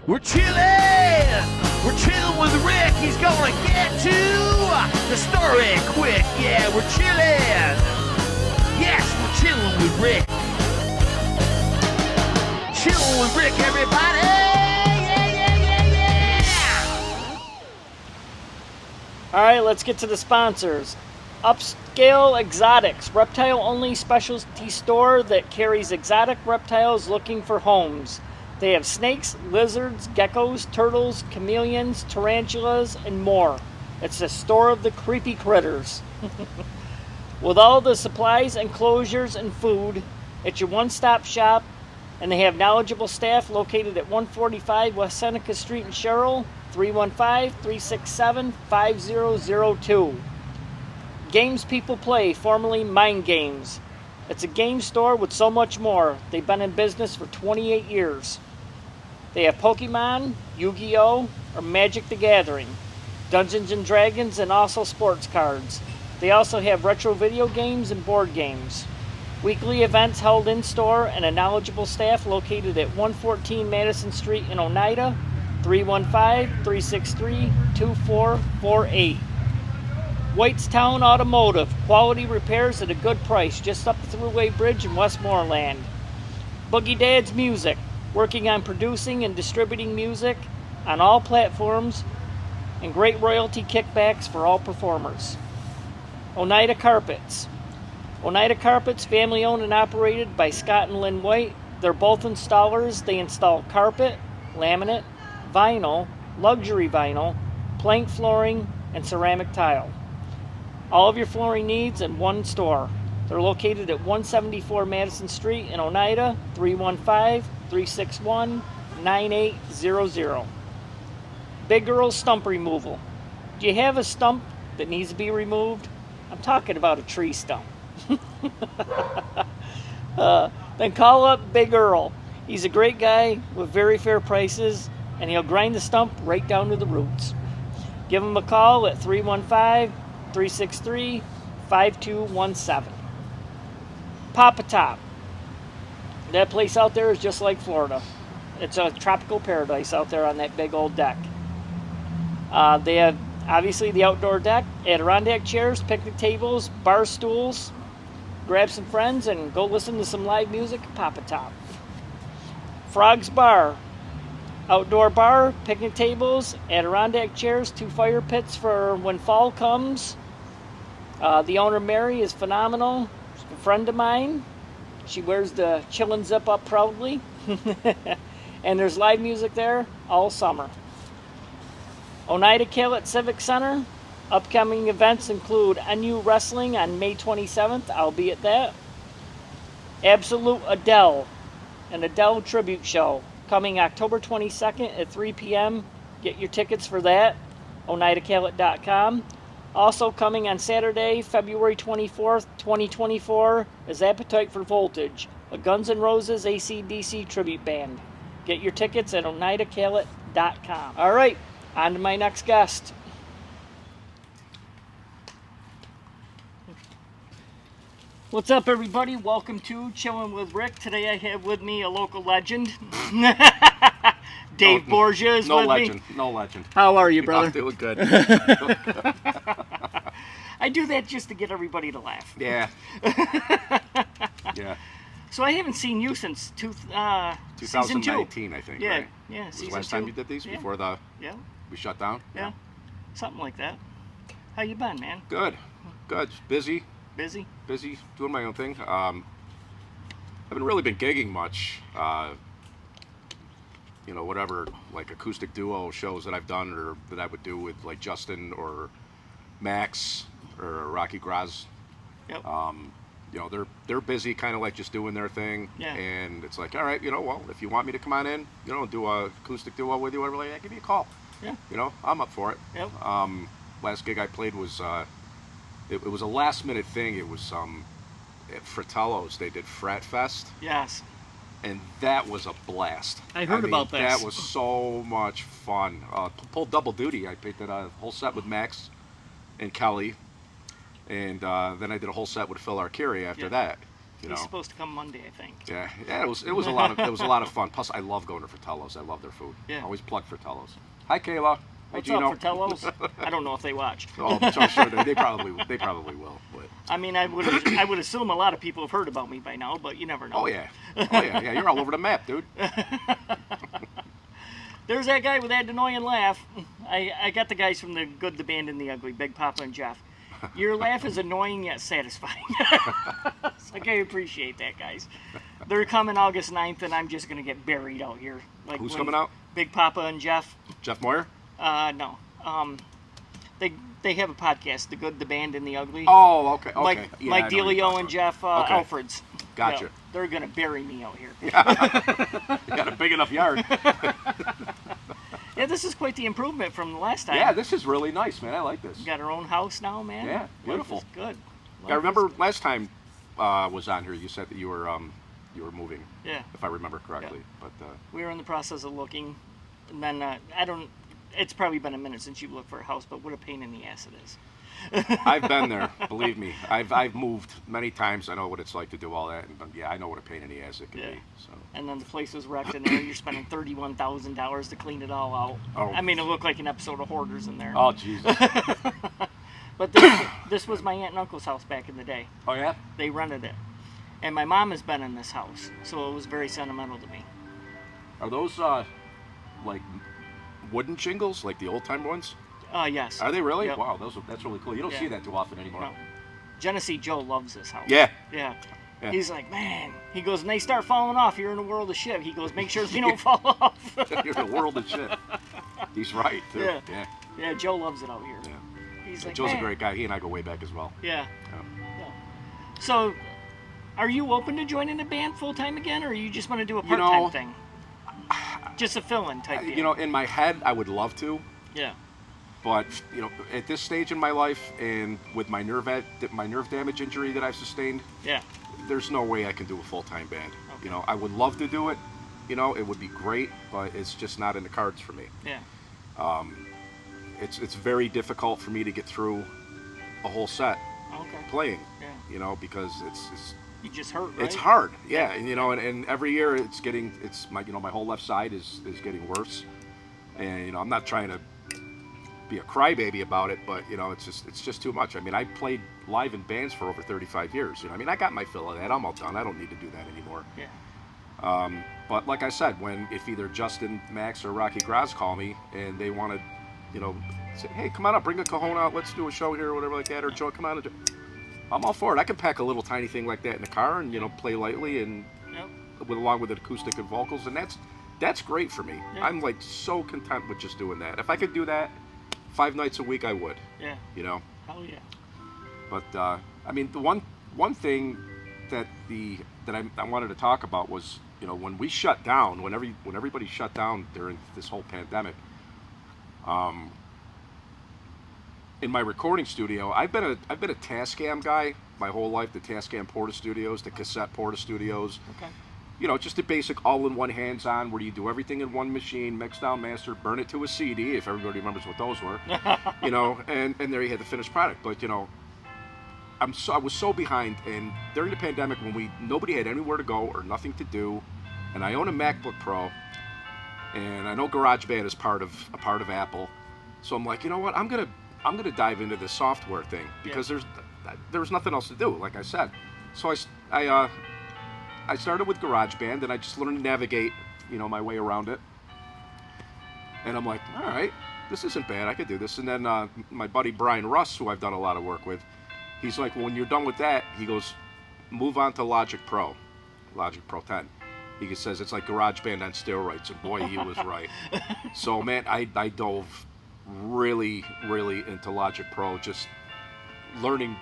We're chillin'! We're chillin' with Rick. He's gonna get to the story quick. Yeah, we're chillin'. Yes, we're chillin' with Rick. Chillin' with Rick, everybody. Yeah. All right, let's get to the sponsors. Upscale Exotics, reptile-only specialty store that carries exotic reptiles looking for homes. They have snakes, lizards, geckos, turtles, chameleons, tarantulas, and more. It's a store of the creepy critters. With all the supplies, enclosures, and food, it's your one-stop shop, and they have knowledgeable staff located at 145 West Seneca Street in Sherrill, 315-367-5002. Games People Play, formerly Mind Games. It's a game store with so much more. They've been in business for 28 years. They have Pokemon, Yu-Gi-Oh!, or Magic the Gathering, Dungeons and Dragons, and also sports cards. They also have retro video games and board games. Weekly events held in-store and a knowledgeable staff located at 114 Madison Street in Oneida, 315-363-2448. Whitestown Automotive, quality repairs at a good price just up the Thruway Bridge in Westmoreland. Boogie Dad's Music, working on producing and distributing music on all platforms and great royalty kickbacks for all performers. Oneida Carpets. Oneida Carpets, family owned and operated by Scott and Lynn White. They're both installers. They install carpet, laminate, vinyl, luxury vinyl, plank flooring, and ceramic tile. All of your flooring needs in one store. They're located at 174 Madison Street in Oneida, 315-361-9800. Big Girl Stump Removal. Do you have a stump that needs to be removed? I'm talking about a tree stump. Then call up Big Earl. He's a great guy with very fair prices, and he'll grind the stump right down to the roots. Give him a call at 315-363-5217. Papa Top. That place out there is just like Florida. It's a tropical paradise out there on that big old deck. They have obviously the outdoor deck, Adirondack chairs, picnic tables, bar stools. Grab some friends and go listen to some live music at Papa Top. Frog's Bar. Outdoor bar, picnic tables, Adirondack chairs, 2 fire pits for when fall comes. The owner, Mary, is phenomenal. She's a friend of mine. She wears the chillin' zip up proudly. And there's live music there all summer. Oneida Calet Civic Center. Upcoming events include NU Wrestling on May 27th. I'll be at that. Absolute Adele, an Adele tribute show, coming October 22nd at 3 p.m. Get your tickets for that, oneidacalet.com. Also coming on Saturday, February 24th, 2024, is Appetite for Voltage, a Guns N' Roses AC/DC tribute band. Get your tickets at oneidacalet.com. All right, on to my next guest. What's up, everybody? Welcome to Chillin' with Rick. Today I have with me a local legend. Dave Borgia is with me. No legend. How are you, brother? I'm doing good. I do that just to get everybody to laugh. Yeah. Yeah. So I haven't seen you since season 2. 2019, I think. Yeah, right? yeah. Was Season the last 2. time you did these before Yeah, we shut down? yeah. Something like that. How you been, man? Good. Busy. Busy? Busy doing my own thing. I haven't really been gigging much. Whatever like acoustic duo shows that I've done or that I would do with like Justin or Max or Rocky Graz. Yep. They're busy, kind of like just doing their thing. Yeah. And it's like, all right, well, if you want me to come on in, do a acoustic duo with you, whatever, give me a call. Yeah. I'm up for it. Yep. Last gig I played was it was a last minute thing. It was at Fratello's. They did Frat Fest. Yes. And that was a blast. I heard about this. That was so much fun. Pulled double duty. I played that whole set with Max and Kelly, and then I did a whole set with Phil Arcuri after that. He's supposed to come Monday, I think. Yeah, yeah. It was a lot of fun. Plus, I love going to Fratello's. I love their food. Yeah. Always plug Fratello's. Hi, Kayla. Hi, What's Gino. up, Fratello's? I don't know if they watch. Oh, I'm sure they probably will. But I mean, I would assume a lot of people have heard about me by now, but you never know. oh yeah. You're all over the map, dude. There's that guy with that annoying laugh. I got the guys from the Good, the Band, and the Ugly, Big Papa and Jeff. Your laugh is annoying yet satisfying. So I appreciate that, guys. They're coming August 9th, and I'm just going to get buried out here. Like Who's coming out? Big Papa and Jeff. Jeff Moyer? No. They have a podcast, The Good, the Band, and the Ugly. Oh, okay. Mike Delio and Jeff Alfred's. Gotcha. Yeah, they're going to bury me out here. You got a big enough yard. Yeah, this is quite the improvement from the last time. Yeah, this is really nice, man. I like this. We got our own house now, man. Yeah, beautiful. Life is good. I remember last time was on here. You said that you were moving. Yeah. If I remember correctly, Yeah. but we were in the process of looking, and then I don't. It's probably been a minute since you've looked for a house, but what a pain in the ass it is. I've been there. Believe me, I've moved many times. I know what it's like to do all that, and yeah, I know what a pain in the ass it can be. So. And then the place was wrecked in there. You're spending $31,000 to clean it all out. Oh. I mean, it looked like an episode of Hoarders in there. Oh Jesus. But this was my aunt and uncle's house back in the day. Oh yeah. They rented it, and my mom has been in this house, so it was very sentimental to me. Are those like wooden shingles, like the old time ones? Yes. Are they really? Yep. Wow, that's really cool. You don't see that too often anymore. No. Genesee Joe loves this house. Yeah. Yeah. Yeah. He's like, man. He goes, and they start falling off. You're in a world of shit. He goes, make sure they don't fall off. You're in a world of shit. He's right, too. Yeah. Yeah. Yeah, Joe loves it out here. Yeah. He's like, Joe's man. a great guy. He and I go way back as well. Yeah. Yeah. So, are you open to joining a band full time again, or you just want to do a part time thing? Just a fill-in type deal. You know, in my head, I would love to. Yeah. But at this stage in my life, and with my nerve damage injury that I've sustained, Yeah. there's no way I can do a full-time band. Okay. I would love to do it. It would be great, but it's just not in the cards for me. Yeah. It's very difficult for me to get through a whole set Okay. playing. Yeah. Because it's You just hurt, right? it's hard. Yeah, and and every year my whole left side is getting worse, and I'm not trying to be a crybaby about it, but it's just too much. I mean, I played live in bands for over 35 years. I mean, I got my fill of that. I'm all done. I don't need to do that anymore. Yeah. But like I said, if either Justin, Max, or Rocky Graz call me and they want to, say, hey, come on up, bring a cajon out, let's do a show here or whatever like that, or Joe, come on, I'm all for it. I can pack a little tiny thing like that in the car and play lightly and along with the acoustic and vocals, and that's great for me. Yeah. I'm like so content with just doing that. If I could do that 5 nights a week, I would. Yeah. Hell yeah. But I mean, the one thing that I wanted to talk about was when we shut down, when everybody shut down during this whole pandemic. In my recording studio, I've been a Tascam guy my whole life. The Tascam Porta Studios, the cassette Porta Studios. Okay. Just the basic all-in-one hands-on, where you do everything in one machine, mix down, master, burn it to a CD, if everybody remembers what those were. And there you had the finished product. But I was so behind, and during the pandemic when nobody had anywhere to go or nothing to do, and I own a MacBook Pro, and I know GarageBand is part of Apple, so I'm like, you know what, I'm gonna dive into this software thing because there's nothing else to do, like I said. So I started with GarageBand, and I just learned to navigate, my way around it. And I'm like, all right, this isn't bad. I could do this. And then my buddy Brian Russ, who I've done a lot of work with, he's like, well, when you're done with that, he goes, move on to Logic Pro 10. He says it's like GarageBand on steroids, and boy, he was right. So man, I dove really, really into Logic Pro, just learning,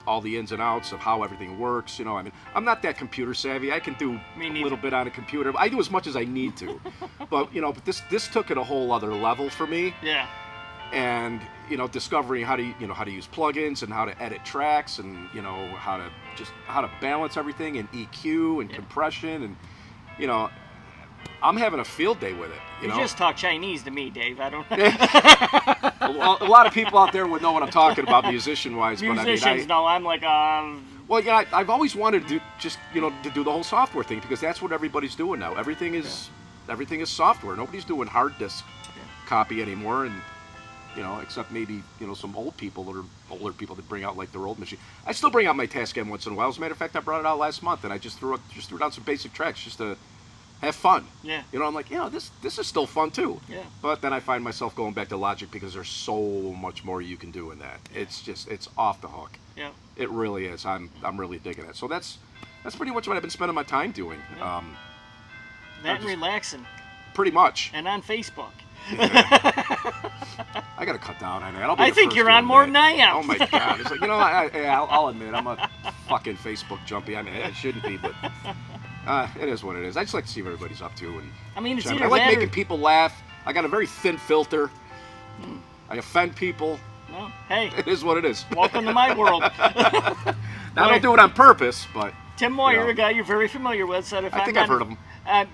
all the ins and outs of how everything works. I mean, I'm not that computer savvy. I can do a little bit on a computer. I do as much as I need to, but but this took it a whole other level for me. Yeah. And discovering how to use plugins and how to edit tracks, and how to balance everything, and EQ and compression, and I'm having a field day with it. You just talk Chinese to me, Dave. I don't. Well, a lot of people out there would know what I'm talking about, musician-wise. Musicians know. I'm like, Well, yeah, I've always wanted to do to do the whole software thing because that's what everybody's doing now. Everything is software. Nobody's doing hard disk copy anymore, and except maybe some old people that are older people that bring out like their old machine. I still bring out my Tascam once in a while. As a matter of fact, I brought it out last month, and I just threw down some basic tracks just to have fun. Yeah. I'm like, this is still fun too. Yeah. But then I find myself going back to Logic because there's so much more you can do in that. It's off the hook. Yeah. It really is. I'm really digging it. So that's pretty much what I've been spending my time doing. Yeah. That and relaxing. Pretty much. And on Facebook. I gotta cut down on that. I think you're on more than I am. Oh my God! It's like I'll admit I'm a fucking Facebook jumpy. I mean, I shouldn't be, but it is what it is. I just like to see what everybody's up to, and I mean, it's I either like that making people laugh. I got a very thin filter. I offend people. Well, hey, it is what it is. Welcome to my world. I don't do it on purpose, but Tim Moyer, a guy you're very familiar with, said I think I've heard of him.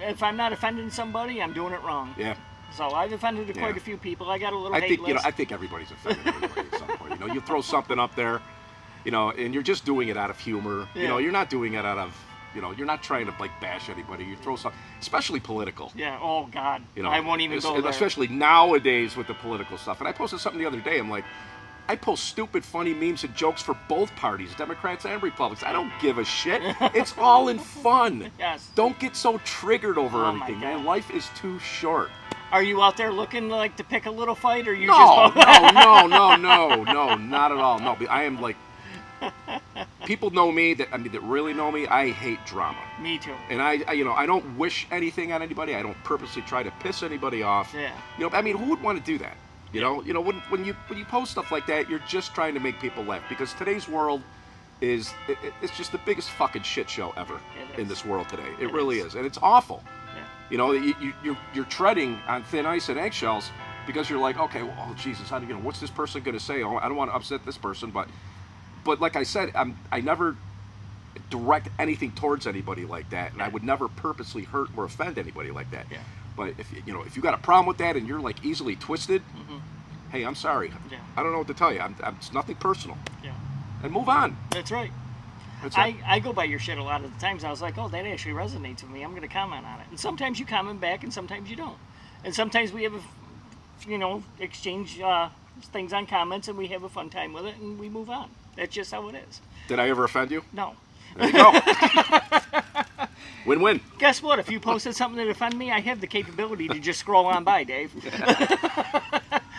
If I'm not offending somebody, I'm doing it wrong. Yeah. So I've offended quite a few people. I got a little hate list. I think everybody's offended everybody at some point. You throw something up there, and you're just doing it out of humor. Yeah. You're not doing it out of, you're not trying to bash anybody. You throw something, especially political. Yeah. Oh God. I won't even go there. Especially nowadays with the political stuff. And I posted something the other day. I'm like, I post stupid, funny memes and jokes for both parties, Democrats and Republicans. I don't give a shit. It's all in fun. Yes. Don't get so triggered over everything, my God. man. Life is too short. Are you out there looking like to pick a little fight, or you No, just? no, not at all. No, I am like, people know me that really know me. I hate drama. Me too. And I don't wish anything on anybody. I don't purposely try to piss anybody off. Yeah. Who would want to do that? When you post stuff like that, you're just trying to make people laugh because today's world it's just the biggest fucking shit show ever in this world today. It really is, and it's awful. Yeah. You're treading on thin ice and eggshells because you're like, okay, well, oh Jesus, what's this person gonna say? Oh, I don't want to upset this person, but like I said, I never direct anything towards anybody like that, and I would never purposely hurt or offend anybody like that. Yeah. But if you got a problem with that and you're like easily twisted, hey, I'm sorry. Yeah. I don't know what to tell you. It's nothing personal. Yeah. And move on. That's right. I go by your shit a lot of the times. I was like, oh, that actually resonates with me. I'm going to comment on it. And sometimes you comment back, and sometimes you don't. And sometimes we have exchange things on comments, and we have a fun time with it, and we move on. That's just how it is. Did I ever offend you? No. There you go. Win-win. Guess what? If you posted something that offended me, I have the capability to just scroll on by, Dave.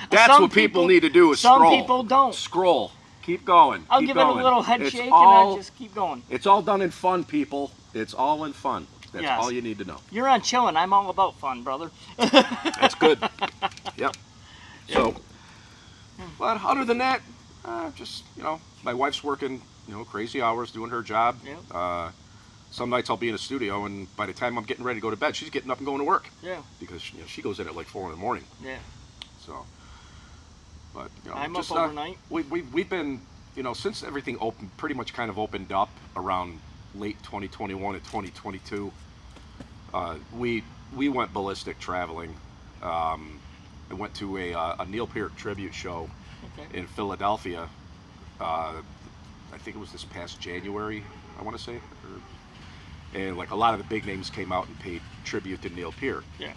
That's what people need to do is scroll. Some people don't. Scroll. Keep going. I'll give it a little head shake and I'll just keep going. It's all done in fun, people. It's all in fun. That's all you need to know. You're on chilling. I'm all about fun, brother. That's good. Yep. So, but other than that, just, my wife's working, crazy hours doing her job. Yeah. Some nights I'll be in a studio, and by the time I'm getting ready to go to bed, she's getting up and going to work. Yeah. Because she goes in at like 4 a.m. Yeah. So, but I'm just, up overnight. We've been, since everything pretty much kind of opened up around late 2021 and 2022. We went ballistic traveling. I went to a Neil Peart tribute show in Philadelphia. I think it was this past January, I want to say. And like a lot of the big names came out and paid tribute to Neil Peart. Yeah.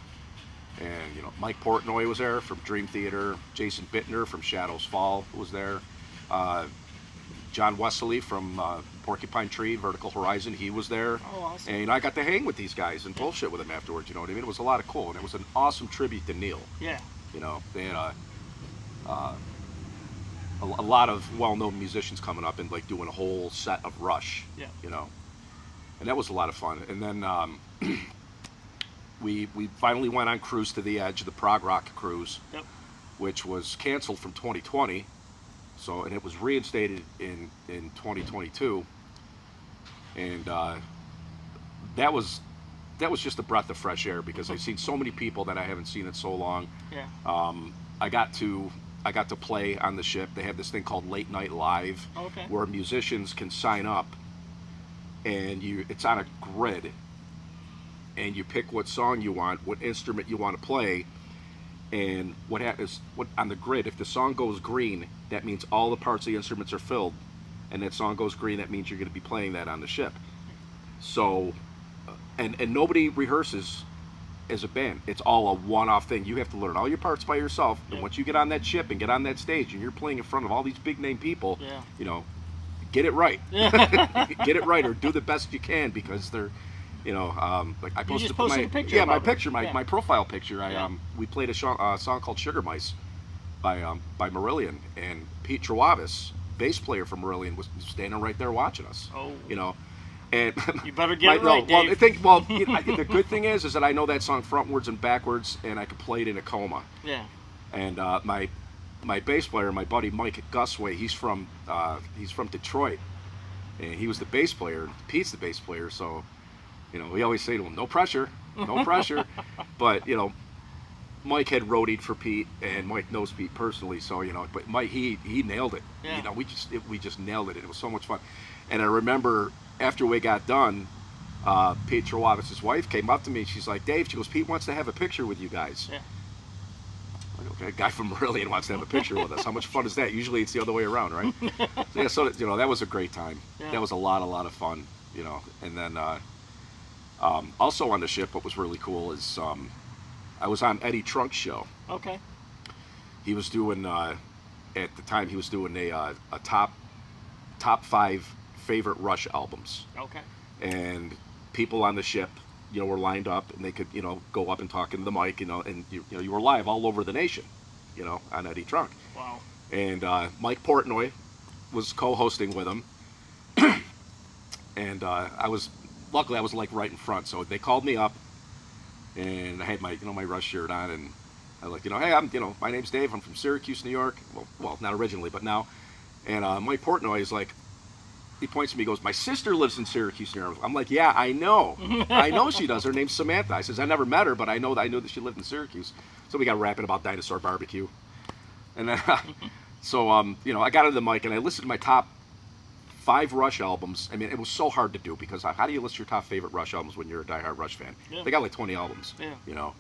And Mike Portnoy was there from Dream Theater. Jason Bittner from Shadows Fall was there. John Wesley from Porcupine Tree, Vertical Horizon, he was there. Oh, awesome. And I got to hang with these guys and bullshit with them afterwards. You know what I mean? It was a lot of cool, and it was an awesome tribute to Neil. Yeah. They had a lot of well-known musicians coming up and like doing a whole set of Rush. Yeah. And that was a lot of fun. And then we finally went on Cruise to the Edge, the prog rock cruise, which was canceled from 2020. So, and it was reinstated in 2022. And that was just a breath of fresh air because I've seen so many people that I haven't seen in so long. Yeah. I got to play on the ship. They have this thing called Late Night Live, where musicians can sign up, and it's on a grid, and you pick what song you want, what instrument you want to play, and what happens on the grid. If the song goes green, that means all the parts of the instruments are filled, and that song goes green, that means you're going to be playing that on the ship. So, and nobody rehearses as a band. It's all a one-off thing. You have to learn all your parts by yourself, and once you get on that ship and get on that stage, and you're playing in front of all these big name people, you know, get it right. Get it right, or do the best you can, because they're, you know, like I posted, posted a picture. Yeah, my about picture, it. my profile picture. We played a song called Sugar Mice by Marillion, and Pete Trawavis, bass player from Marillion, was standing right there watching us. Oh. You know. And you better get it right, Dave. The good thing is that I know that song frontwards and backwards, and I can play it in a coma. Yeah. And my bass player, my buddy Mike Gusway, he's from Detroit, and he was the bass player. Pete's the bass player, so, you know, we always say to him, no pressure, no pressure. But, you know, Mike had roadied for Pete, and Mike knows Pete personally, so, you know, but Mike, he nailed it. Yeah. You know, we just nailed it. It was so much fun. And I remember after we got done, Pete Trawavis' wife came up to me. She's like, Dave, she goes, Pete wants to have a picture with you guys. Yeah. Like, okay, a guy from Marillion wants to have a picture with us. How much fun is that? Usually it's the other way around, right? So you know, that was a great time. Yeah. That was a lot of fun, you know. And then also on the ship, what was really cool is I was on Eddie Trunk's show. Okay. He was doing at the time he was doing a top 5 favorite Rush albums. Okay. And people on the ship, you know, were lined up, and they could, you know, go up and talk into the mic, you know, and you were live all over the nation, you know, on Eddie Trunk. Wow. And Mike Portnoy was co-hosting with him, and luckily I was like right in front, so they called me up, and I had my, you know, my Rush shirt on, and I was like, you know, hey, my name's Dave, I'm from Syracuse, New York. Well, not originally, but now. And Mike Portnoy is like, he points to me, he goes, my sister lives in Syracuse, New York. I'm like, yeah, I know. I know she does. Her name's Samantha. I says, I never met her, but I knew that she lived in Syracuse. So we got rapping about Dinosaur Barbecue. And then, you know, I got into the mic, and I listed my top 5 Rush albums. I mean, it was so hard to do, because how do you list your top favorite Rush albums when you're a diehard Rush fan? Yeah. They got like 20 albums, you know.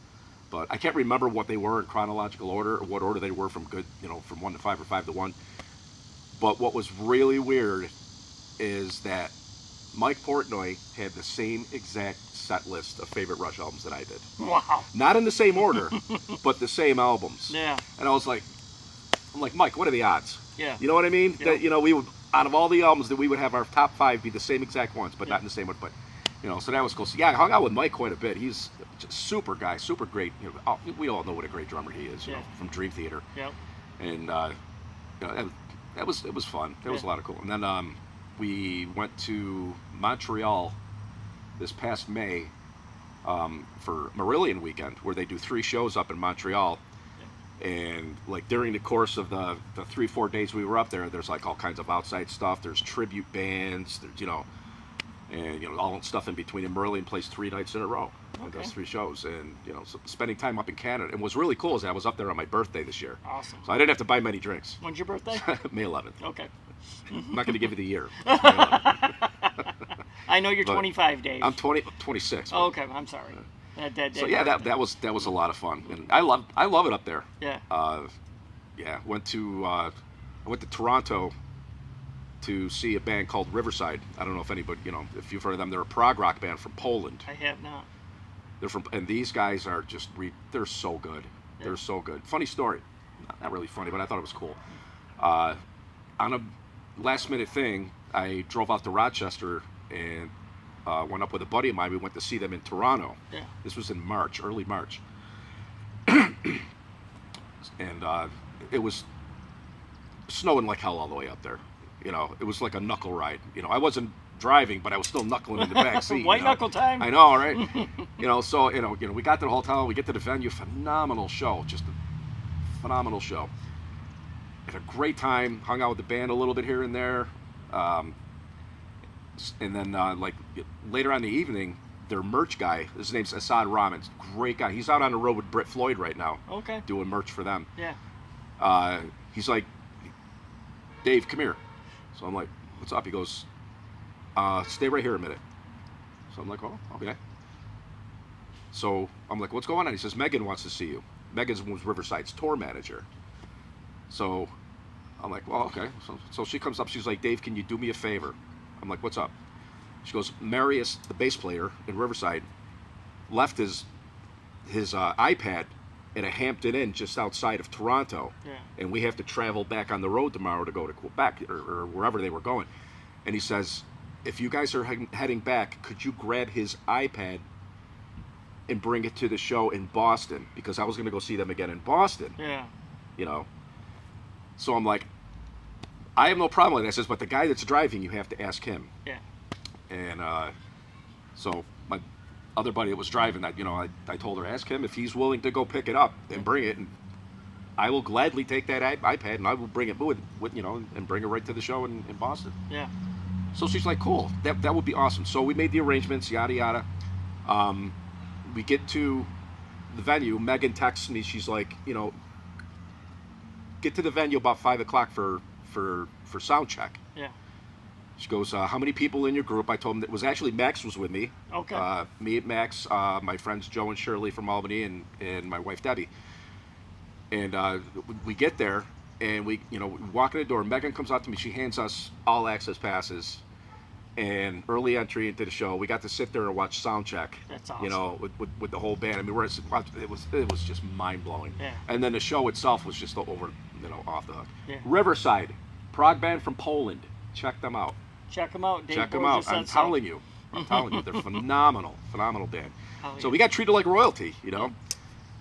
But I can't remember what they were in chronological order, or what order they were from 1 to 5 or 5 to 1. But what was really weird is that Mike Portnoy had the same exact set list of favorite Rush albums that I did. Wow. Not in the same order, but the same albums. Yeah. And I'm like, Mike, what are the odds? Yeah. You know what I mean? Yeah. That, you know, we would, out of all the albums, that we would have our top 5 be the same exact ones, but not in the same order. But, you know, so that was cool. So yeah, I hung out with Mike quite a bit. He's just super guy, super great. You know, we all know what a great drummer he is. You know, from Dream Theater. Yep. And you know, it was fun. That was a lot of cool. And then we went to Montreal this past May for Marillion weekend, where they do 3 shows up in Montreal. And like during the course of the 3-4 days we were up there, there's like all kinds of outside stuff. There's tribute bands, there's, you know, and you know, all stuff in between. And Marillion plays 3 nights in a row. And does 3 shows, and you know, so spending time up in Canada. And what's really cool is I was up there on my birthday this year. Awesome. So I didn't have to buy many drinks. When's your birthday? May 11th. Okay. I'm not going to give you the year. I know you're 25, Dave. I'm 26. Oh, okay, I'm sorry. So yeah, that was a lot of fun, and I love it up there. Yeah. Yeah. I went to Toronto to see a band called Riverside. I don't know if anybody, you know, if you've heard of them. They're a prog rock band from Poland. I have not. And these guys are just they're so good. Yeah. They're so good. Funny story, not really funny, but I thought it was cool. On a last minute thing, I drove out to Rochester and went up with a buddy of mine. We went to see them in Toronto. Yeah. This was in March, early March. And it was snowing like hell all the way up there. You know, it was like a knuckle ride. You know, I wasn't driving, but I was still knuckling in the back seat. White knuckle time. I know, right? You know, so you know, we got to the hotel, we get to the venue, phenomenal show, just a phenomenal show. Had a great time, hung out with the band a little bit here and there, and then like later on in the evening, their merch guy, his name's Assad Rahman, great guy. He's out on the road with Britt Floyd right now, okay, doing merch for them. Yeah. He's like, Dave, come here. So I'm like, what's up? He goes, stay right here a minute. So I'm like, oh, okay. So I'm like, what's going on? He says, Megan wants to see you. Megan was Riverside's tour manager. So I'm like, well, okay. So she comes up. She's like, Dave, can you do me a favor? I'm like, what's up? She goes, Marius, the bass player in Riverside, left his iPad at a Hampton Inn just outside of Toronto, Yeah. and we have to travel back on the road tomorrow to go to Quebec or wherever they were going. And he says, if you guys are heading back, could you grab his iPad and bring it to the show in Boston? Because I was going to go see them again in Boston, Yeah. you know. So I'm like, I have no problem with that. I says, but the guy that's driving, you have to ask him. Yeah. And so my other buddy that was driving that, I told her, ask him if he's willing to go pick it up and bring it, and I will gladly take that iPad and I will bring it with and bring it right to the show in Boston. Yeah. So she's like, cool, that would be awesome. So we made the arrangements, yada yada. We get to the venue. Megan texts me. She's like, get to the venue about 5 o'clock for sound check. Yeah. She goes, how many people in your group? I told him that was actually Max was with me. Okay. Me, Max, my friends Joe and Shirley from Albany, and my wife Debbie. And we get there, and we walk in the door. Megan comes out to me. She hands us all access passes and early entry into the show. We got to sit there and watch sound check. That's awesome. With the whole band. I mean, it was just mind blowing. Yeah. And then the show itself was just over, off the hook. Yeah. Riverside, prog band from Poland. Check them out. Check them out, Dave. Check them Borgia out. said I'm so. telling you, they're phenomenal band. Oh, So yeah. we got treated like royalty,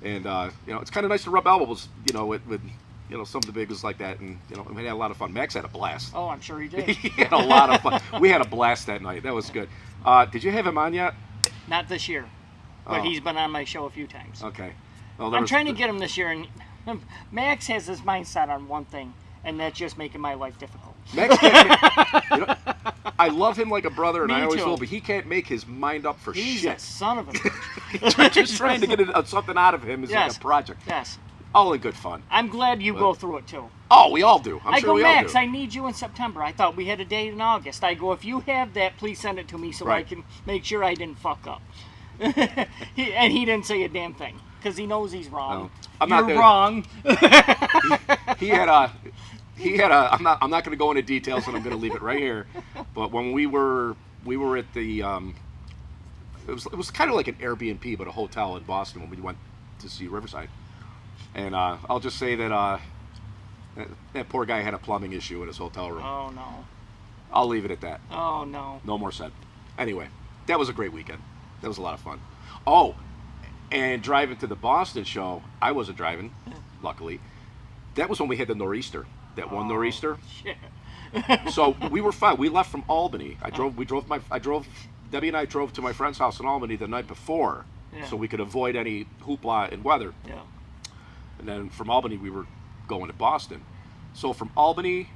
and it's kind of nice to rub elbows, with some of the big ones like that, and we had a lot of fun. Max had a blast. Oh, I'm sure he did. He had a lot of fun. We had a blast that night. That was good. Did you have him on yet? Not this year, but Oh. he's been on my show a few times. Okay. Well, I'm trying to get him this year, and Max has his mindset on one thing, and that's just making my life difficult. Max can't, I love him like a brother, and Me I always too. will, but he can't make his mind up for He's shit. a son of a bitch. Just trying to get something out of him is like Yes. a project. Yes. All in good fun. I'm glad you go through it, too. Oh, we all do. I'm I sure go, we Max, all I do. need you in September. I thought we had a date in August. I go, if you have that, please send it to me so I Right. can make sure I didn't fuck up. He didn't say a damn thing, because he knows he's wrong. No. I'm You're not gonna- wrong. He had a. I'm not going to go into details, and I'm going to leave it right here. But when we were at the, it was kind of like an Airbnb, but a hotel in Boston when we went to see Riverside. And I'll just say that that poor guy had a plumbing issue in his hotel room. Oh, no. I'll leave it at that. Oh, no. No more said. Anyway, that was a great weekend. That was a lot of fun. Oh, and driving to the Boston show, I wasn't driving, luckily. That was when we had the nor'easter. That one nor'easter. Shit. So we were fine. We left from Albany. Debbie and I drove to my friend's house in Albany the night before, Yeah. so we could avoid any hoopla and weather. Yeah. And then from Albany, we were going to Boston. So from Albany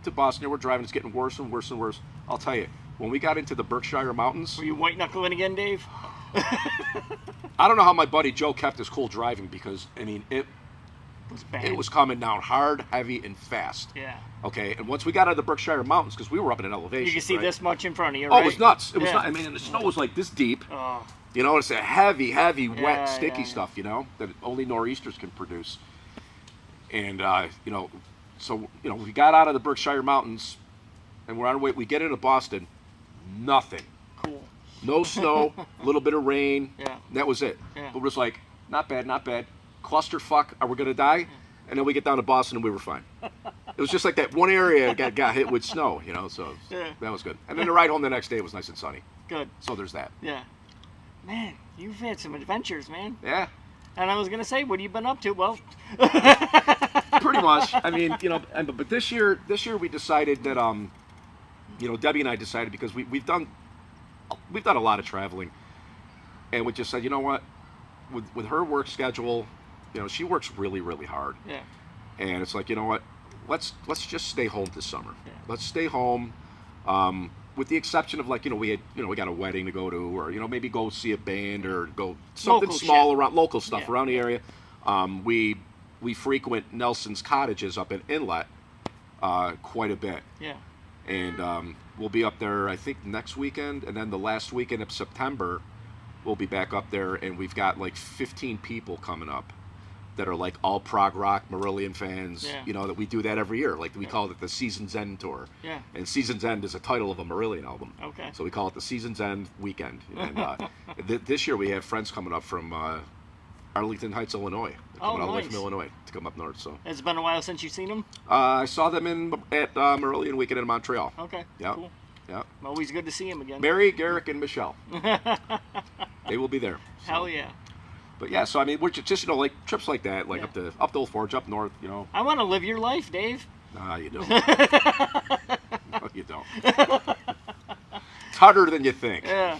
to Boston, we're driving. It's getting worse and worse and worse. I'll tell you, when we got into the Berkshire Mountains, Were you white knuckling again, Dave? I don't know how my buddy Joe kept his cool driving because, I mean, it was bad. was coming down hard, heavy, and fast. Yeah. Okay, and once we got out of the Berkshire Mountains, because we were up in an elevation. You can see right? this much in front of you, Oh, right? it was nuts. It was Yeah. nuts. I mean, and the snow was like this deep. Oh, It's a heavy, wet, Yeah, sticky yeah. stuff, that only nor'easters can produce. And, so, we got out of the Berkshire Mountains, and we're on our way. We get into Boston, nothing. cool. No snow, a little bit of rain. Yeah. That was it. Yeah. But it was like, not bad, not bad. Clusterfuck, are we going to die? And then we get down to Boston, and we were fine. It was just like that one area got hit with snow, so Yeah. that was good. And then the ride home the next day was nice and sunny. Good. So there's that. Yeah. Man, you've had some adventures, man. Yeah, And I was going to say, what have you been up to? Well, pretty much. I mean, but this year we decided that, Debbie and I decided because we've done a lot of traveling, and we just said, you know what, with her work schedule, she works really, really hard. yeah. And it's like, you know what? Let's just stay home this summer. Yeah. Let's stay home, with the exception of we got a wedding to go to, or maybe go see a band or go something Local small shit. around local stuff Yeah. around the area. We frequent Nelson's Cottages up in Inlet quite a bit, Yeah. and we'll be up there I think next weekend, and then the last weekend of September we'll be back up there, and we've got like 15 people coming up. that are like all prog rock Marillion fans. Yeah. You know that we do that every year. Like we call it the Season's End tour. Yeah. And Season's End is a title of a Marillion album. Okay. So we call it the Season's End Weekend. And this year we have friends coming up from Arlington Heights, Illinois. They're coming all the way from Illinois to come up north. So it's been a while since you've seen them. I saw them at Marillion Weekend in Montreal. Okay. Yeah. Cool. Yeah. Always good to see him again. Mary, Garrick, and Michelle. They will be there. So. Hell yeah. But yeah, so I mean, we're just like trips like that, like up to Old Forge, up north, I want to live your life, Dave. Nah, you don't. No, you don't. It's harder than you think. Yeah.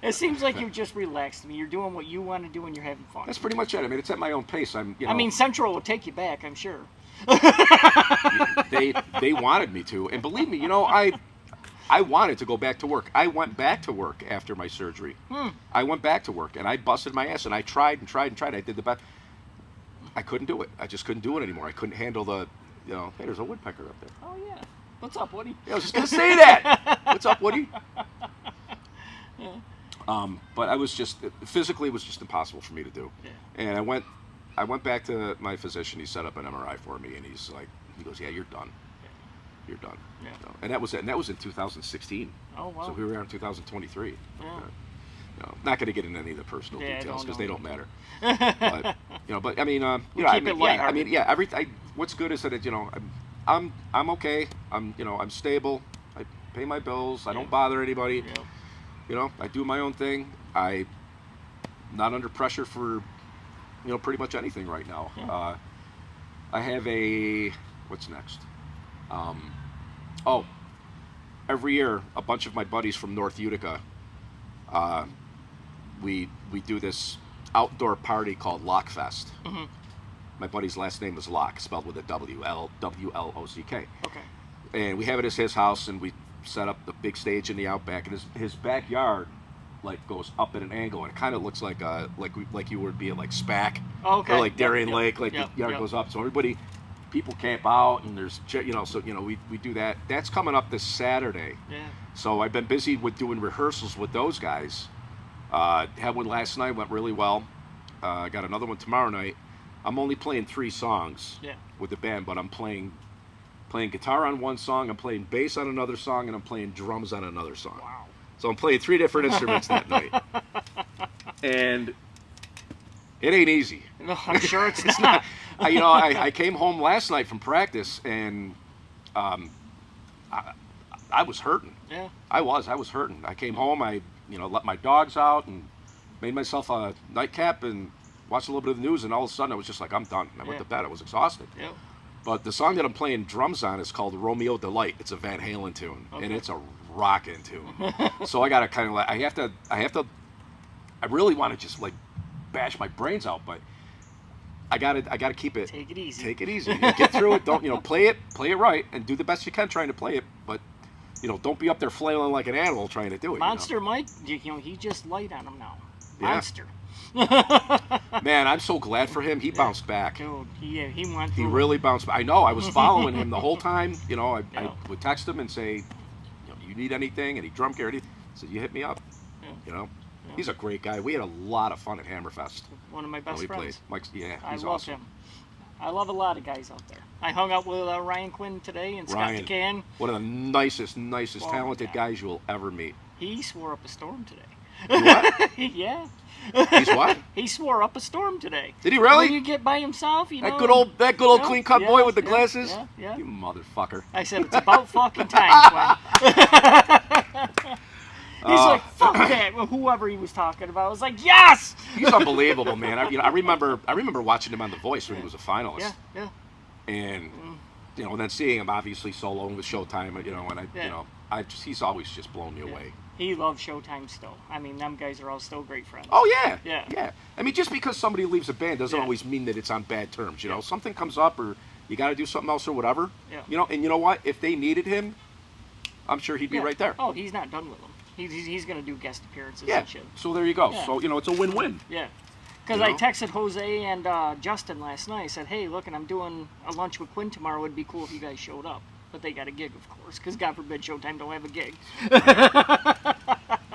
It seems like you've just relaxed me. You're doing what you want to do and you're having fun. That's pretty much it. I mean, it's at my own pace. I mean, Central will take you back, I'm sure. They wanted me to, and believe me, I wanted to go back to work. I went back to work after my surgery. I went back to work, and I busted my ass, and I tried and tried and tried. I did the best. I couldn't do it. I just couldn't do it anymore. I couldn't handle the, hey, there's a woodpecker up there. Oh, yeah. What's up, Woody? Yeah, I was just going to say that. What's up, Woody? But I was just, physically, it was just impossible for me to do. Yeah. And I went back to my physician. He set up an MRI for me, and he goes, yeah, you're done. You're done. Yeah. So, and that was it. And that was in 2016. Oh, wow. So we were in 2023. Yeah. Not going to get into any of the personal details because they don't matter. But I mean, keep it lighthearted. What's good is that I'm okay. I'm stable. I pay my bills. I don't bother anybody. Yeah. I do my own thing. I'm not under pressure for pretty much anything right now. Yeah. I have what's next? Every year, a bunch of my buddies from North Utica, we do this outdoor party called Lockfest. Mm-hmm. My buddy's last name is Lock, spelled with a W-L-O-C-K. Okay. And we have it at his house, and we set up the big stage in the outback, and his backyard goes up at an angle, and it kind of looks like you would be at SPAC or like Darien Lake, the yard goes up, so people camp out, and there's we do that. That's coming up this Saturday. Yeah. So I've been busy with doing rehearsals with those guys. Had one last night, went really well. Got another one tomorrow night. I'm only playing 3 songs with the band, but I'm playing guitar on one song, I'm playing bass on another song, and I'm playing drums on another song. Wow. So I'm playing 3 different instruments that night. And it ain't easy. No, I'm sure it's It's not. I came home last night from practice, and I was hurting. Yeah. I was hurting. I came home, I let my dogs out and made myself a nightcap and watched a little bit of the news, and all of a sudden I was just like, I'm done. And I went to bed. I was exhausted. Yeah. But the song that I'm playing drums on is called Romeo Delight. It's a Van Halen tune, and it's a rockin' tune. So I gotta kind of I really want to just bash my brains out, but I gotta keep it. Take it easy. Take it easy. Get through it. Don't play it right, and do the best you can trying to play it. But don't be up there flailing like an animal trying to do it. Monster Mike, he just light on him now. Monster. Man, I'm so glad for him. He bounced back. Dude, he went. He really bounced back. I know. I was following him the whole time. I would text him and say, you need anything? Any drum gear? Anything? I said, you hit me up. Yeah. He's a great guy. We had a lot of fun at Hammerfest. One of my best friends. Mike's, he's I love awesome. him. I love a lot of guys out there. I hung out with Ryan Quinn today and Scott DeCan. One of the nicest, talented guys you will ever meet. He swore up a storm today. You what? Yeah. He's what? He swore up a storm today. Did he really? When you get by himself, that good old clean cut boy with the glasses. Yeah. You motherfucker. I said it's about fucking time, Quinn. He's like, fuck that. Well, whoever he was talking about, I was like, yes. He's unbelievable, man. I remember watching him on The Voice when he was a finalist. Yeah. And and then seeing him obviously soloing with Showtime, and he's always just blown me away. He loves Showtime still. I mean, them guys are all still great friends. Oh yeah. Yeah. I mean, just because somebody leaves a band doesn't always mean that it's on bad terms. Something comes up, or you got to do something else or whatever. Yeah. And you know what? If they needed him, I'm sure he'd be right there. Oh, he's not done with them. He's going to do guest appearances and shit. So there you go. Yeah. So it's a win-win. Yeah. Because I texted Jose and Justin last night. I said, hey, look, and I'm doing a lunch with Quinn tomorrow. It would be cool if you guys showed up. But they got a gig, of course, because God forbid Showtime don't have a gig.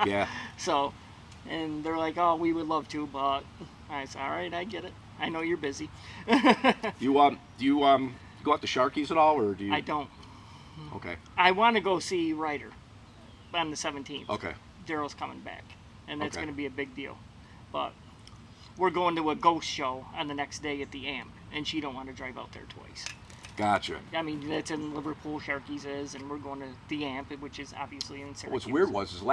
Yeah. So, and they're like, oh, we would love to, but I said, all right, I get it. I know you're busy. Do you go out to Sharky's at all, or do you? I don't. Okay. I want to go see Ryder on the 17th. Okay. Daryl's coming back, and that's Okay. going to be a big deal. But we're going to a ghost show on the next day at the Amp, and she don't want to drive out there twice. Gotcha. I mean, that's in Liverpool, Sharky's is, and we're going to the Amp, which is obviously in Syracuse. What's weird was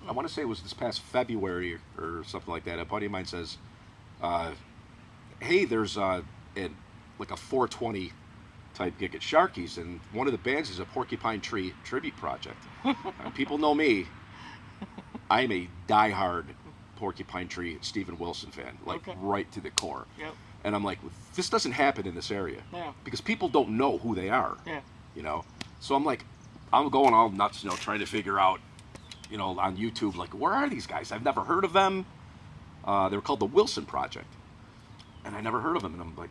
I want to say it was this past February or something like that. A buddy of mine says, "Hey, there's like a 420 type gig at Sharky's, and one of the bands is a Porcupine Tree tribute project." People know me. I am a diehard Porcupine Tree Steven Wilson fan, like right to the core. Yep. And I'm like, this doesn't happen in this area. Yeah. Because people don't know who they are. Yeah. You know? So I'm like, I'm going all nuts, trying to figure out, on YouTube, like, where are these guys? I've never heard of them. They were called the Wilson Project. And I never heard of them. And I'm like,